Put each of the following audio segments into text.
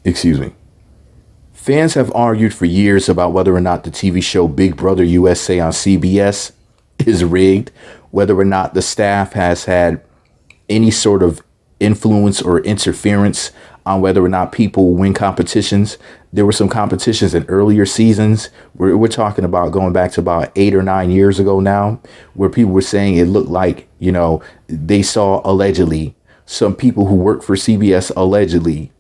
Excuse me. Fans have argued for years about whether or not the TV show Big Brother USA on CBS is rigged, whether or not the staff has had any sort of influence or interference on whether or not people win competitions. There were some competitions in earlier seasons. We're talking about going back to about 8 or 9 years ago now, where people were saying it looked like, they saw allegedly some people who work for CBS allegedly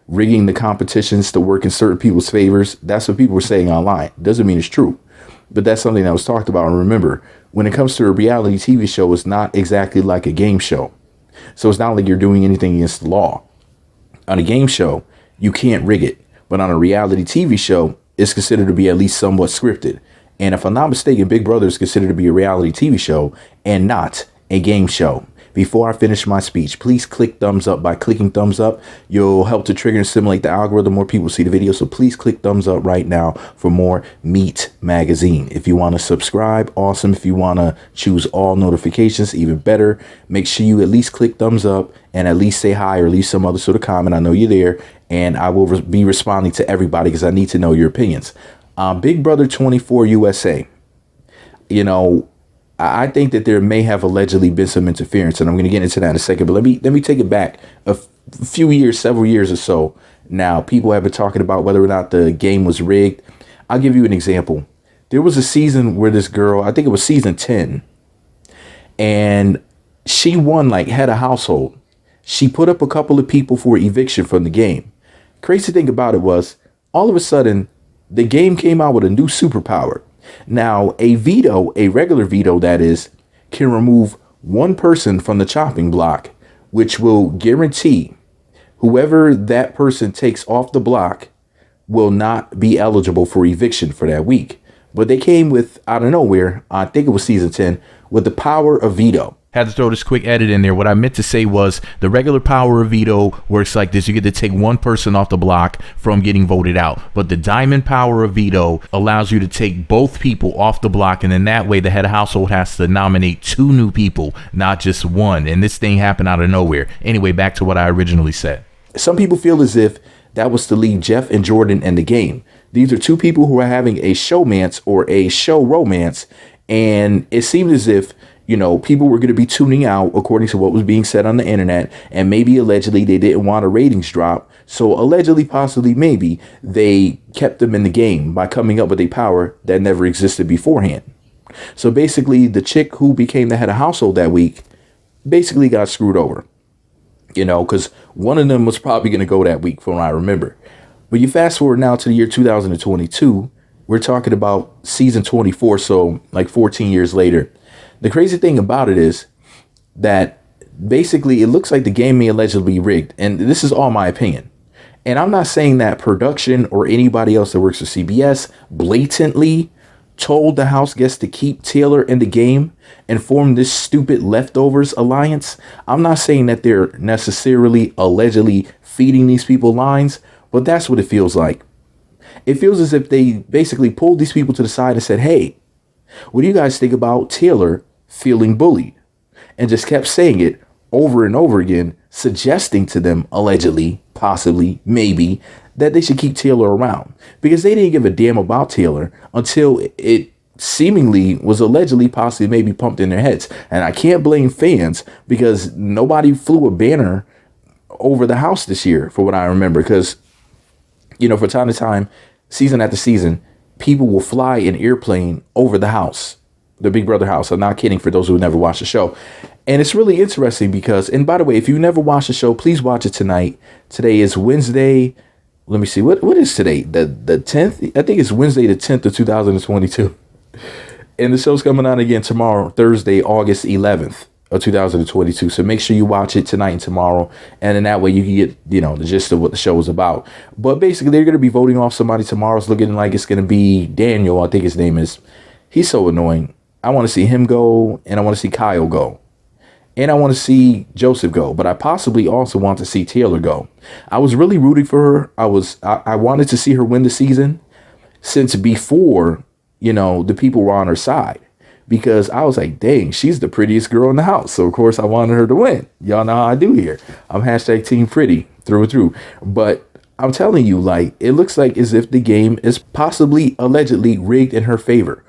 rigging the competitions to work in certain people's favors. That's what people were saying online. Doesn't mean it's true, but that's something that was talked about. And remember, when it comes to a reality TV show, it's not exactly like a game show. So it's not like you're doing anything against the law. On a game show, you can't rig it. But on a reality TV show, it's considered to be at least somewhat scripted. And if I'm not mistaken, Big Brother is considered to be a reality TV show and not a game show. Before I finish my speech, please click thumbs up. By clicking thumbs up, you'll help to trigger and stimulate the algorithm. More people see the video. So please click thumbs up right now for more Meat Magazine. If you want to subscribe, awesome. If you want to choose all notifications, even better. Make sure you at least click thumbs up and at least say hi or leave some other sort of comment. I know you're there, and I will be responding to everybody because I need to know your opinions. Big Brother 24 USA. I think that there may have allegedly been some interference, and I'm going to get into that in a second. But let me take it back a few years, several years or so. Now, people have been talking about whether or not the game was rigged. I'll give you an example. There was a season where this girl, I think it was season 10, and she won like head of household. She put up a couple of people for eviction from the game. Crazy thing about it was, all of a sudden, the game came out with a new superpower. Now, a veto, a regular veto, that is, can remove one person from the chopping block, which will guarantee whoever that person takes off the block will not be eligible for eviction for that week. But they came with, out of nowhere, I think it was season 10, with the power of veto. Had to throw this quick edit in there. What I meant to say was the regular power of veto works like this. You get to take one person off the block from getting voted out. But the diamond power of veto allows you to take both people off the block. And then that way the head of household has to nominate 2 new people, not just one. And this thing happened out of nowhere. Anyway, back to what I originally said. Some people feel as if that was to leave Jeff and Jordan in the game. These are 2 people who are having a showmance or a show romance. And it seemed as if people were going to be tuning out according to what was being said on the internet, and maybe allegedly they didn't want a ratings drop. So allegedly, possibly, maybe they kept them in the game by coming up with a power that never existed beforehand. So basically, the chick who became the head of household that week basically got screwed over, because one of them was probably going to go that week from what I remember. But you fast forward now to the year 2022, we're talking about season 24. So like 14 years later. The crazy thing about it is that basically it looks like the game may allegedly be rigged. And this is all my opinion. And I'm not saying that production or anybody else that works for CBS blatantly told the Houseguests to keep Taylor in the game and form this stupid leftovers alliance. I'm not saying that they're necessarily allegedly feeding these people lines, but that's what it feels like. It feels as if they basically pulled these people to the side and said, hey, what do you guys think about Taylor feeling bullied? And just kept saying it over and over again, suggesting to them allegedly, possibly, maybe, that they should keep Taylor around, because they didn't give a damn about Taylor until it seemingly was allegedly, possibly, maybe pumped in their heads. And I can't blame fans, because nobody flew a banner over the house this year, for what I remember, because, from time to time, season after season, people will fly an airplane over the house, the Big Brother house. I'm not kidding, for those who never watched the show. And it's really interesting because, and by the way, if you never watched the show, please watch it tonight. Today is Wednesday. Let me see. What is today? The 10th? I think it's Wednesday, the 10th of 2022. And the show's coming on again tomorrow, Thursday, August 11th of 2022. So make sure you watch it tonight and tomorrow. And in that way you can get, the gist of what the show is about. But basically they're going to be voting off somebody tomorrow. It's looking like it's going to be Daniel. I think his name is. He's so annoying. I want to see him go, and I want to see Kyle go. And I want to see Joseph go, but I possibly also want to see Taylor go. I was really rooting for her. I wanted to see her win the season since before, the people were on her side, because I was like, dang, she's the prettiest girl in the house. So of course I wanted her to win. Y'all know how I do here. I'm hashtag team pretty through and through. But I'm telling you, like, it looks like as if the game is possibly allegedly rigged in her favor.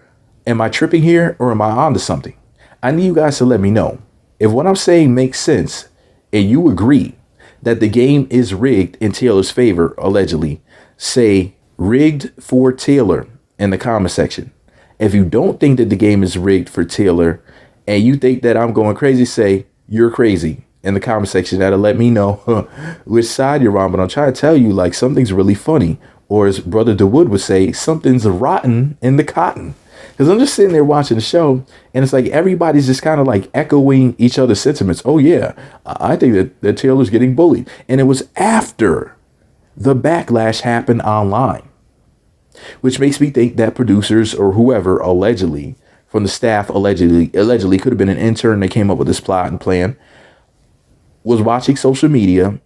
Am I tripping here or am I onto something? I need you guys to let me know. If what I'm saying makes sense and you agree that the game is rigged in Taylor's favor, allegedly, say rigged for Taylor in the comment section. If you don't think that the game is rigged for Taylor and you think that I'm going crazy, say you're crazy in the comment section. That'll let me know which side you're on. But I'm trying to tell you, like, something's really funny. Or as Brother DeWood would say, something's rotten in the cotton. Because I'm just sitting there watching the show, and it's like everybody's just kind of like echoing each other's sentiments. Oh, yeah, I think that Taylor's getting bullied. And it was after the backlash happened online, which makes me think that producers or whoever allegedly from the staff allegedly could have been an intern that came up with this plot and plan, was watching social media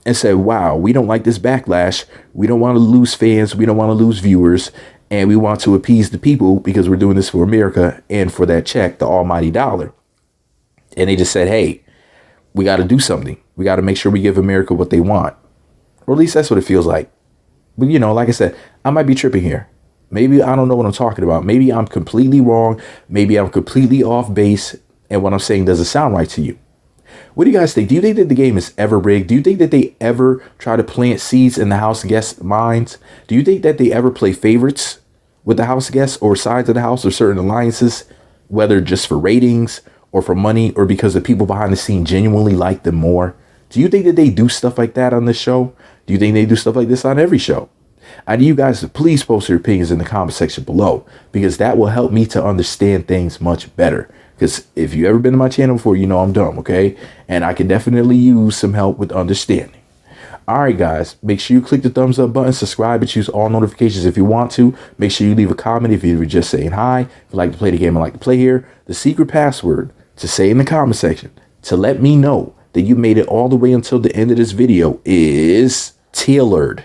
and said, wow, we don't like this backlash. We don't want to lose fans. We don't want to lose viewers. And we want to appease the people because we're doing this for America and for that check, the almighty dollar. And they just said, hey, we got to do something. We got to make sure we give America what they want. Or at least that's what it feels like. But, you know, like I said, I might be tripping here. Maybe I don't know what I'm talking about. Maybe I'm completely wrong. Maybe I'm completely off base. And what I'm saying doesn't sound right to you. What do you guys think? Do you think that the game is ever rigged? Do you think that they ever try to plant seeds in the house guests' minds? Do you think that they ever play favorites with the house guests or sides of the house or certain alliances, whether just for ratings or for money or because the people behind the scene genuinely like them more? Do you think that they do stuff like that on this show? Do you think they do stuff like this on every show? I need you guys to please post your opinions in the comment section below, because that will help me to understand things much better. Because if you've ever been to my channel before, you know I'm dumb, okay? And I can definitely use some help with understanding. All right, guys, make sure you click the thumbs up button, subscribe, and choose all notifications if you want to. Make sure you leave a comment if you were just saying hi. If you like to play the game, I like to play here. The secret password to say in the comment section to let me know that you made it all the way until the end of this video is tailored.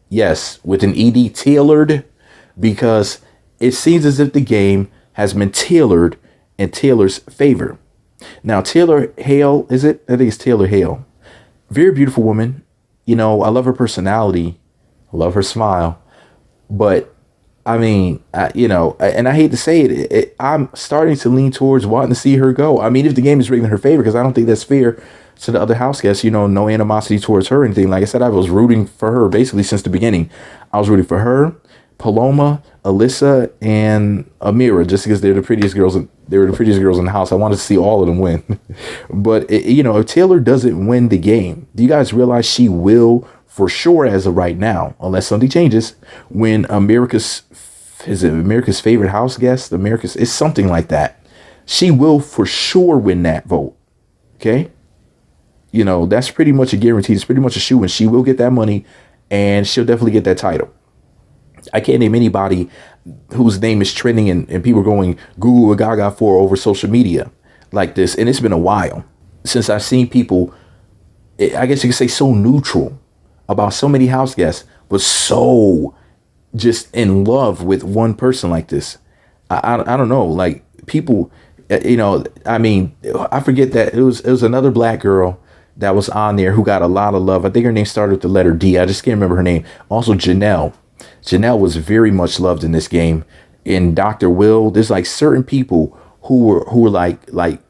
Yes, with an ED, tailored, because it seems as if the game has been tailored in Taylor's favor. Now, Taylor Hale, is it? I think it's Taylor Hale. Very beautiful woman. You know, I love her personality. I love her smile. But, I mean, you know, and I hate to say it, I'm starting to lean towards wanting to see her go. I mean, if the game is rigged in her favor, because I don't think that's fair to the other house guests, you know, no animosity towards her or anything. Like I said, I was rooting for her basically since the beginning. I was rooting for her, Paloma, Alyssa, and Amira, just because they're the prettiest girls. They were the prettiest girls in the house. I wanted to see all of them win. But, you know, if Taylor doesn't win the game, do you guys realize she will for sure as of right now, unless something changes, win America's favorite house guest? It's something like that. She will for sure win that vote. Okay. You know, that's pretty much a guarantee. It's pretty much a shoo-in. She will get that money and she'll definitely get that title. I can't name anybody whose name is trending and people are going Google or Gaga for over social media like this. And it's been a while since I've seen people, I guess you could say, so neutral about so many house guests, but so just in love with one person like this. I don't know, like people, you know, I mean, I forget that it was another black girl that was on there who got a lot of love. I think her name started with the letter D. I just can't remember her name. Also, Janelle was very much loved in this game. In Dr. Will, there's like certain people who were like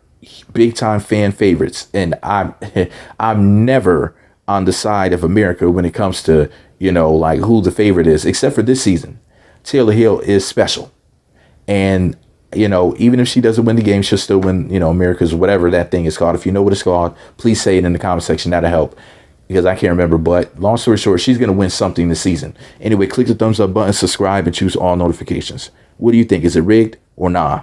big time fan favorites. And I'm never on the side of America when it comes to, you know, like who the favorite is, except for this season. Taylor Hale is special. And, you know, even if she doesn't win the game, she'll still win, you know, America's whatever that thing is called. If you know what it's called, please say it in the comment section. That'll help, because I can't remember. But long story short, she's going to win something this season. Anyway, click the thumbs up button, subscribe, and choose all notifications. What do you think? Is it rigged or nah?